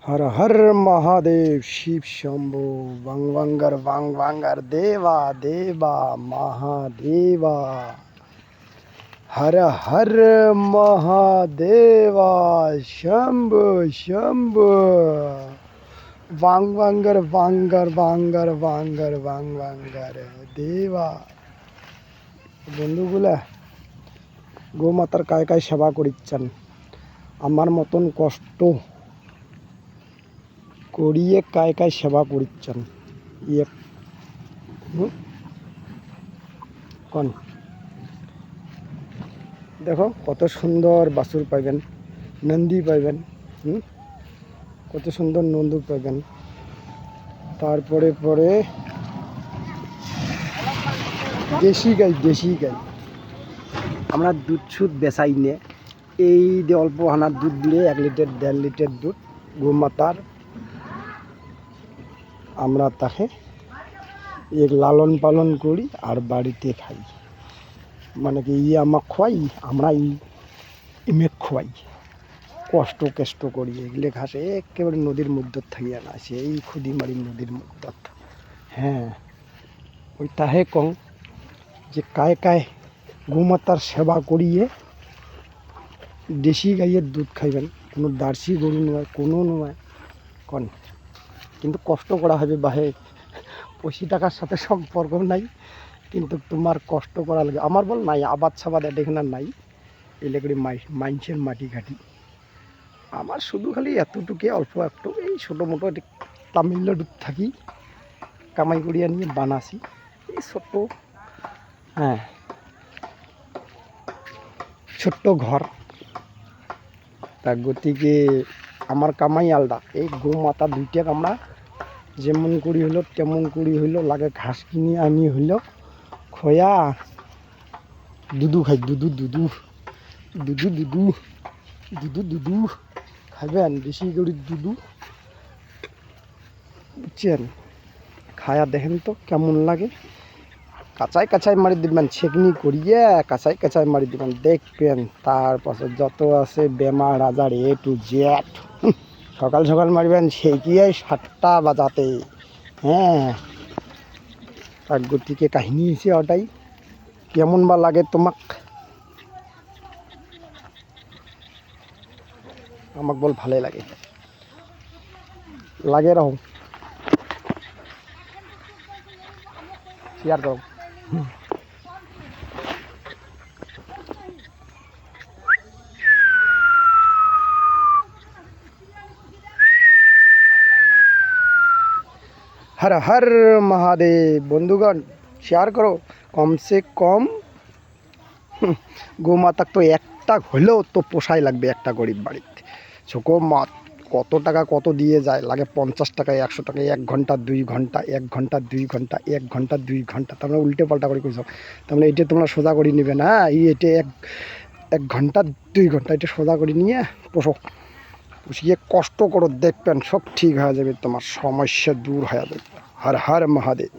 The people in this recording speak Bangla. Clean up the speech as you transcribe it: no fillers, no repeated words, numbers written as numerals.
हर हर महादेव शिव शंभो वांग वांगर देवा देवा महादेवा हर हर महादेवा शंभो शंभो वांगर देवा বন্ধুগুলা গোমাতার কায় কায় সেবা করিচ্ছেন আমার মতন কষ্ট করিয়ে কায় কায় সেবা করিচ্ছেন ইয়ে কোন দেখো কত সুন্দর বাছুর পাইবেন নন্দী পাইবেন কত সুন্দর নন্দু পাইবেন তারপরে পরে দেশি গাই আমরা দুধ সুদ বেচাই নে এই যে অল্প হানার দুধ দিয়ে 1 লিটার 1.5 লিটার দুধ গোমাতার আমরা তাকে এক লালন পালন করি আর বাড়িতে খাই মানে কি আমাক খোয়াই আমরা ইমেক খোয়াই কষ্ট করি এগুলো ঘাসে একেবারে নদীর মধ্যে থাকিয়া না সেই খুদিমারি নদীর মধ্যে হ্যাঁ ওই তাহে কং যে কায় কায় গোমাতার সেবা করিয়ে দেশি গাইয়ের দুধ খাইবেন কোনো দার্সি গরু নয় কোনো নয় কন কিন্তু কষ্ট করা হবে বাহে পয়সা টাকার সাথে সম্পর্ক নাই কিন্তু তোমার কষ্ট করা লাগে আমার বল নাই আবাদ সাবাদ এখানে নাই এলাকার মাইনসের মাটি ঘাটি আমার শুধু খালি এতটুকু অল্প একটু এই ছোটো মোটো তামিলনাড়ুর থাকি কামাই করিয়া নিয়ে বানাসি এই ছোট্ট হ্যাঁ ছোট্ট ঘর তার গতিকে আমার কামাই আলাদা এই গোমাতা দুইটা আমরা যেমন করি হইলো তেমন করি হইলো লাগে ঘাস কিনে আনি হইলো খয়া দুধু খাই দুধু খাইবেন বেশি করে দুধু বুঝছেন খায়া দেখেন তো কেমন লাগে কাঁচাই মারি দিবেন ছেকনি করিয়ে কাঁচাই মারি দিবেন দেখবেন তারপর যত আছে বেমার আজার A to Z সকাল মারিবেন সেকিয়ে 7টা বাজাতে হ্যাঁ তার গতিকে কাহিনী হয়েছে ওটাই কেমন বা লাগে তোমাক আমাক বল ভালোই লাগে রহম শেয়ার করো हर हर महादेव बंधुगण शेयर करो कम से कम गोमाता तो একটা হলেও তো পোষাই লাগবে একটা গরিব বাড়িতে ছোটো মাত কত টাকা কত দিয়ে যায় লাগে 50 টাকায় 100 টাকায় 1 ঘন্টা 2 ঘন্টা 1 ঘন্টা 2 ঘন্টা 1 ঘন্টা 2 ঘন্টা তোমরা উল্টে পাল্টা করে কইছো তাহলে এটা তোমরা সোজা করে নেবে না এটা 1 ঘন্টা 2 ঘন্টা এটা সোজা করে নিয়ে পুষিয়ে কষ্ট করো দেখবেন সব ঠিক হয়ে যাবে তোমার সমস্যা দূর হয়ে যাবে हर हर महादेव।